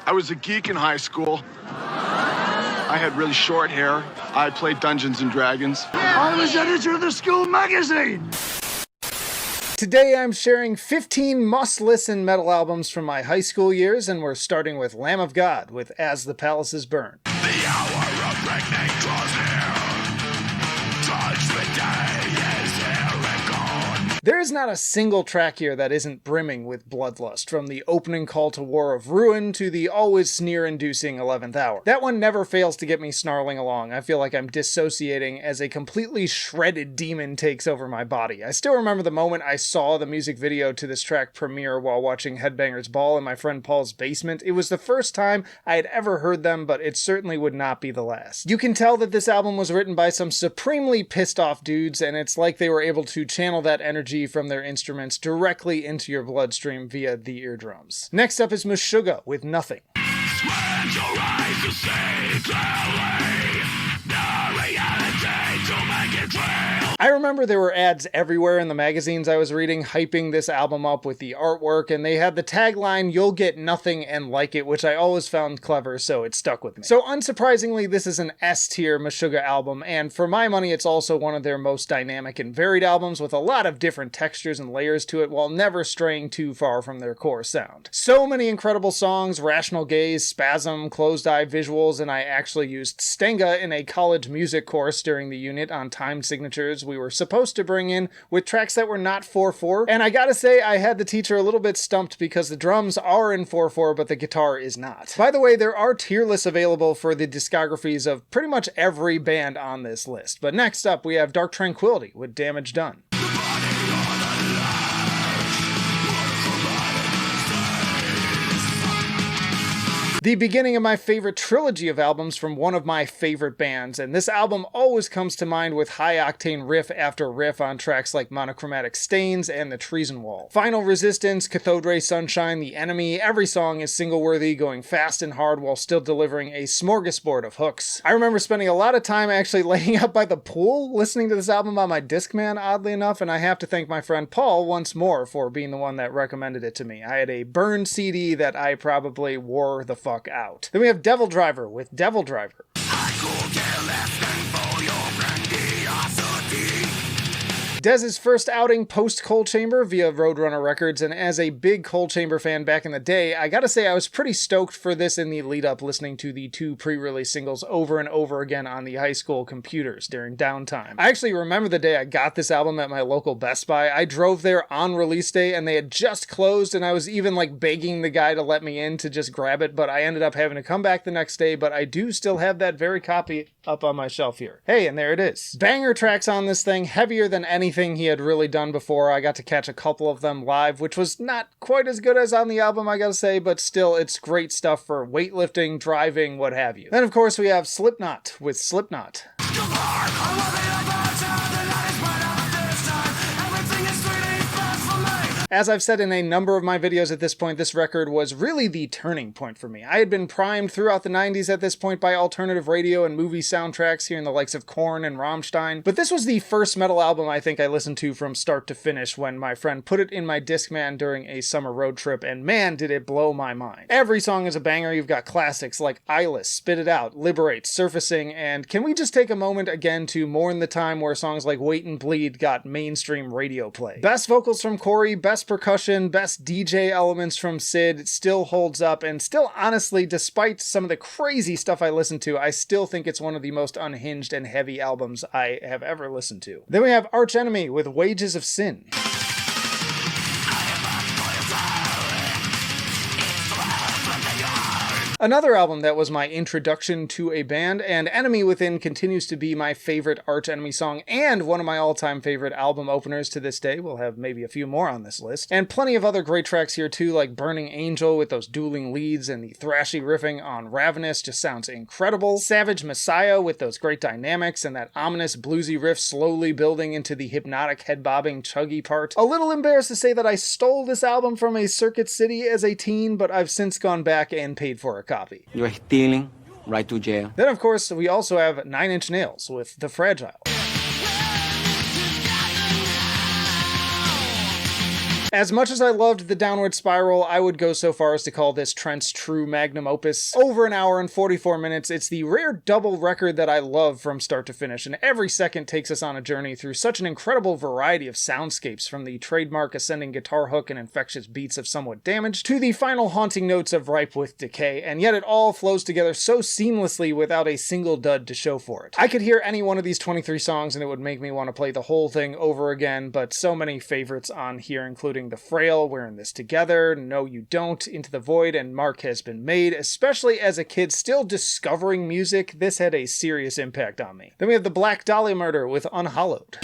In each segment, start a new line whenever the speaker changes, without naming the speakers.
I was a geek in high school. I had really short hair. I played Dungeons and Dragons.
I was editor of the school magazine.
Today I'm sharing 15 must-listen metal albums from my high school years, and we're starting with Lamb of God with As the Palaces Burn.
The hour of reckoning draws near. Judgment Day is here and gone.
There is not a single track here that isn't brimming with bloodlust, from the opening call to War of Ruin to the always sneer-inducing 11th Hour. That one never fails to get me snarling along. I feel like I'm dissociating as a completely shredded demon takes over my body. I still remember the moment I saw the music video to this track premiere while watching Headbangers Ball in my friend Paul's basement. It was the first time I had ever heard them, but it certainly would not be the last. You can tell that this album was written by some supremely pissed off dudes, and it's like they were able to channel that energy from their instruments directly into your bloodstream via the eardrums. Next up is Meshuggah with Nothing.
Squint your eyes to see clearly. The reality to make it real.
I remember there were ads everywhere in the magazines I was reading hyping this album up with the artwork, and they had the tagline, "You'll get nothing and like it," which I always found clever, so it stuck with me. So unsurprisingly, this is an S-tier Meshuggah album, and for my money, it's also one of their most dynamic and varied albums with a lot of different textures and layers to it while never straying too far from their core sound. So many incredible songs, Rational Gaze, Spasm, Closed Eye visuals, and I actually used Stenga in a college music course during the unit on timed signatures we were supposed to bring in with tracks that were not 4/4, and I gotta say I had the teacher a little bit stumped because the drums are in 4/4 but the guitar is not. By the way, there are tier lists available for the discographies of pretty much every band on this list, but next up we have Dark Tranquillity with Damage Done. The beginning of my favorite trilogy of albums from one of my favorite bands, and this album always comes to mind with high-octane riff after riff on tracks like Monochromatic Stains and The Treason Wall. Final Resistance, Cathode Ray Sunshine, The Enemy, every song is single-worthy, going fast and hard while still delivering a smorgasbord of hooks. I remember spending a lot of time actually laying up by the pool listening to this album on my Discman, oddly enough, and I have to thank my friend Paul once more for being the one that recommended it to me. I had a burned CD that I probably wore the fuck out. Then we have Devildriver with Devildriver. Dez's first outing post-Cold Chamber via Roadrunner Records, and as a big Cold Chamber fan back in the day, I gotta say I was pretty stoked for this in the lead-up listening to the two pre-release singles over and over again on the high school computers during downtime. I actually remember the day I got this album at my local Best Buy. I drove there on release day and they had just closed, and I was even like begging the guy to let me in to just grab it, but I ended up having to come back the next day, but I do still have that very copy up on my shelf here. Hey, and there it is. Banger tracks on this thing, heavier than anything he had really done before. I got to catch a couple of them live, which was not quite as good as on the album, I gotta say, but still, it's great stuff for weightlifting, driving, what have you. Then, of course, we have Slipknot with Slipknot. As I've said in a number of my videos at this point, this record was really the turning point for me. I had been primed throughout the 90s at this point by alternative radio and movie soundtracks hearing the likes of Korn and Rammstein, but this was the first metal album I think I listened to from start to finish when my friend put it in my Discman during a summer road trip, and man did it blow my mind. Every song is a banger. You've got classics like Eyeless, Spit It Out, Liberate, Surfacing, and can we just take a moment again to mourn the time where songs like Wait and Bleed got mainstream radio play. Best vocals from Corey, best percussion, best DJ elements from Sid, it still holds up, and still honestly, despite some of the crazy stuff I listen to, I still think it's one of the most unhinged and heavy albums I have ever listened to. Then we have Arch Enemy with Wages of Sin. Another album that was my introduction to a band, and Enemy Within continues to be my favorite Arch Enemy song and one of my all-time favorite album openers to this day. We'll have maybe a few more on this list. And plenty of other great tracks here too, like Burning Angel with those dueling leads, and the thrashy riffing on Ravenous just sounds incredible. Savage Messiah with those great dynamics and that ominous bluesy riff slowly building into the hypnotic head-bobbing chuggy part. A little embarrassed to say that I stole this album from a Circuit City as a teen, but I've since gone back and paid for a copy.
You're stealing, right to jail.
Then, of course, we also have Nine Inch Nails with The Fragile. As much as I loved the Downward Spiral, I would go so far as to call this Trent's true magnum opus. Over an hour and 44 minutes, it's the rare double record that I love from start to finish, and every second takes us on a journey through such an incredible variety of soundscapes, from the trademark ascending guitar hook and infectious beats of Somewhat Damaged, to the final haunting notes of Ripe with Decay, and yet it all flows together so seamlessly without a single dud to show for it. I could hear any one of these 23 songs and it would make me want to play the whole thing over again, but so many favorites on here, including The Frail, We're in This Together, No You Don't, Into the Void, and Mark Has Been Made. Especially as a kid still discovering music, this had a serious impact on me. Then we have the Black Dahlia Murder with Unhallowed.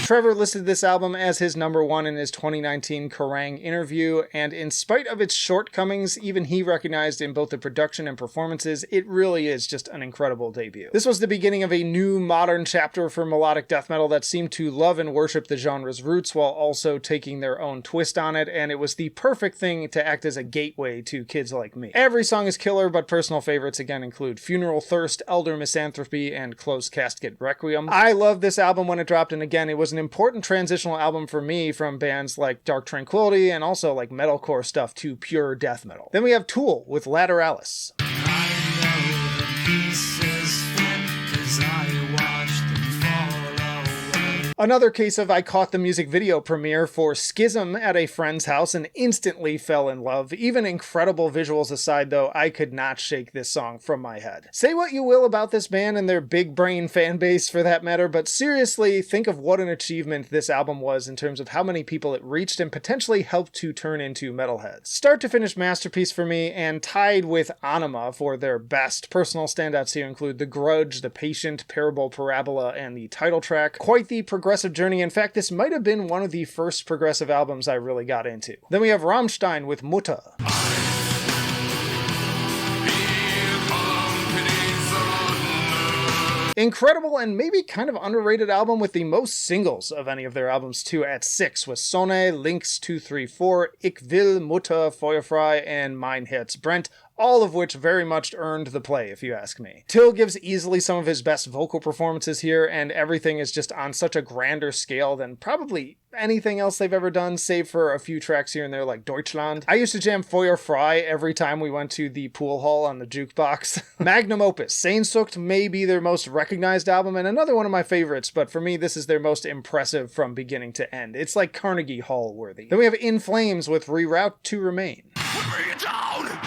Trevor listed this album as his number one in his 2019 Kerrang! Interview, and in spite of its shortcomings, even he recognized in both the production and performances, it really is just an incredible debut. This was the beginning of a new modern chapter for melodic death metal that seemed to love and worship the genre's roots while also taking their own twist on it, and it was the perfect thing to act as a gateway to kids like me. Every song is killer, but personal favorites again include Funeral Thirst, Elder Misanthropy, and Closed Casket Requiem. I loved this album when it dropped, and again, it was an important transitional album for me from bands like Dark Tranquillity and also like metalcore stuff to pure death metal. Then we have Tool with Lateralus. Another case of I caught the music video premiere for Schism at a friend's house and instantly fell in love. Even incredible visuals aside though, I could not shake this song from my head. Say what you will about this band and their big brain fan base for that matter, but seriously, think of what an achievement this album was in terms of how many people it reached and potentially helped to turn into metalheads. Start to finish masterpiece for me, and tied with Anima for their best. Personal standouts here include The Grudge, The Patient, Parable Parabola, and the title track. Quite the progressive journey. In fact, this might have been one of the first progressive albums I really got into. Then we have Rammstein with Mutter. Incredible and maybe kind of underrated album with the most singles of any of their albums too, at 6, with Sonne, Links 234, Ich will, Mutter, Feuerfrei, and Mein Herz brennt, all of which very much earned the play, if you ask me. Till gives easily some of his best vocal performances here, and everything is just on such a grander scale than probably anything else they've ever done, save for a few tracks here and there like Deutschland. I used to jam Feuerfrei every time we went to the pool hall on the jukebox. Magnum opus, Sehnsucht may be their most recognized album and another one of my favorites, but for me this is their most impressive from beginning to end. It's like Carnegie Hall worthy. Then we have In Flames with Reroute to Remain.
Bring it down!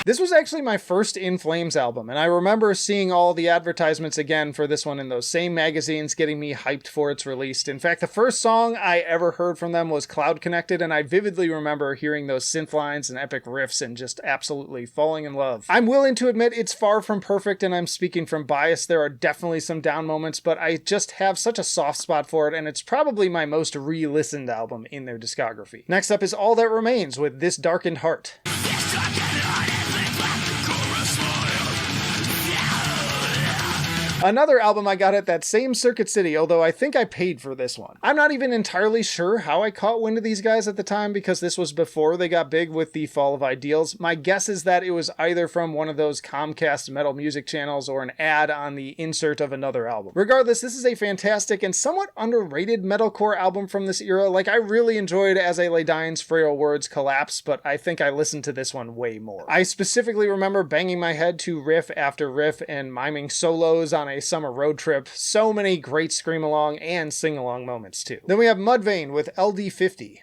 This was actually my first In Flames album, and I remember seeing all the advertisements again for this one in those same magazines, getting me hyped for its release. In fact, the first song I ever heard from them was Cloud Connected, and I vividly remember hearing those synth lines and epic riffs and just absolutely falling in love. I'm willing to admit it's far from perfect, and I'm speaking from bias. There are definitely some down moments, but I just have such a soft spot for it, and it's probably my most re-listened album in their discography. Next up is All That Remains with This Darkened Heart. Another album I got at that same Circuit City, although I think I paid for this one. I'm not even entirely sure how I caught wind of these guys at the time, because this was before they got big with the Fall of Ideals. My guess is that it was either from one of those Comcast metal music channels or an ad on the insert of another album. Regardless, this is a fantastic and somewhat underrated metalcore album from this era. Like, I really enjoyed As I Lay Dying's Frail Words Collapse, but I think I listened to this one way more. I specifically remember banging my head to riff after riff and miming solos on a summer road trip. So many great scream along and sing along moments too. Then we have Mudvayne with LD50.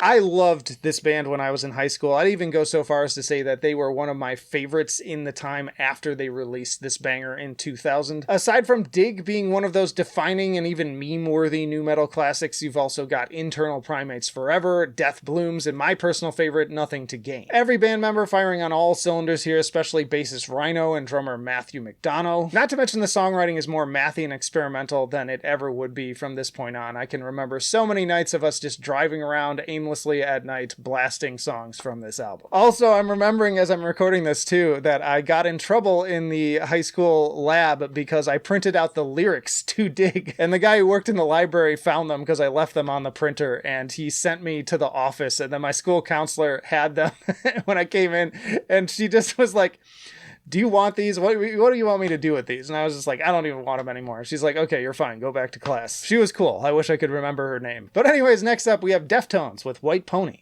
I loved this band when I was in high school. I'd even go so far as to say that they were one of my favorites in the time after they released this banger in 2000. Aside from Dig being one of those defining and even meme-worthy nu metal classics, you've also got Internal Primates Forever, Death Blooms, and my personal favorite, Nothing to Gain. Every band member firing on all cylinders here, especially bassist Rhino and drummer Matthew McDonough. Not to mention the songwriting is more mathy and experimental than it ever would be from this point on. I can remember so many nights of us just driving around aimlessly aimlessly at night blasting songs from this album. Also, I'm remembering as I'm recording this too that I got in trouble in the high school lab because I printed out the lyrics to Dig, and the guy who worked in the library found them because I left them on the printer, and he sent me to the office, and then my school counselor had them when I came in, and she just was like, do you want these? What do you want me to do with these? And I was just like, I don't even want them anymore. She's like, okay, you're fine. Go back to class. She was cool. I wish I could remember her name. But anyways, next up we have Deftones with White Pony.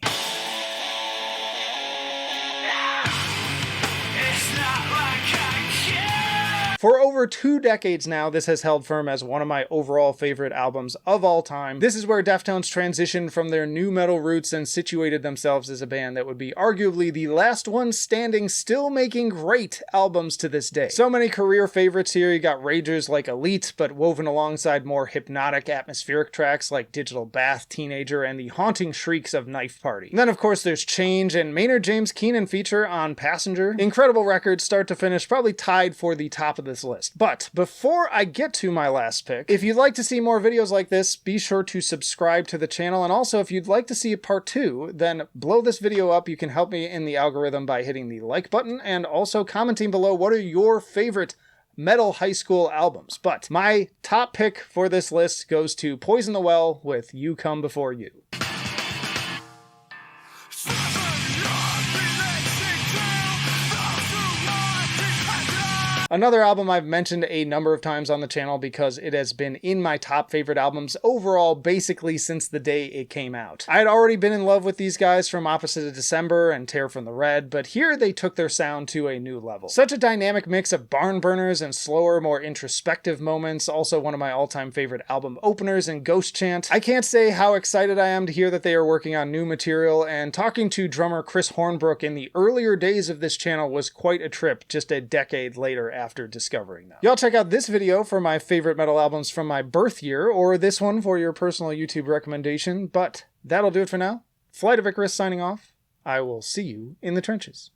For over 2 decades now, this has held firm as one of my overall favorite albums of all time. This is where Deftones transitioned from their nu metal roots and situated themselves as a band that would be arguably the last one standing, still making great albums to this day. So many career favorites here. You got ragers like Elite, but woven alongside more hypnotic, atmospheric tracks like Digital Bath, Teenager, and the haunting shrieks of Knife Party. And then of course there's Change and Maynard James Keenan feature on Passenger. Incredible records, start to finish, probably tied for the top of this list. But before I get to my last pick, if you'd like to see more videos like this, be sure to subscribe to the channel. And also, if you'd like to see a part 2, then blow this video up. You can help me in the algorithm by hitting the like button and also commenting below what are your favorite metal high school albums. But my top pick for this list goes to Poison the Well with You Come Before You. Another album I've mentioned a number of times on the channel because it has been in my top favorite albums overall basically since the day it came out. I had already been in love with these guys from Opposite of December and Tear from the Red, but here they took their sound to a new level. Such a dynamic mix of barn burners and slower, more introspective moments, also one of my all-time favorite album openers in Ghost Chant. I can't say how excited I am to hear that they are working on new material, and talking to drummer Chris Hornbrook in the earlier days of this channel was quite a trip just a decade later after discovering them. Y'all check out this video for my favorite metal albums from my birth year, or this one for your personal YouTube recommendation, but that'll do it for now. Flight of Icarus signing off. I will see you in the trenches.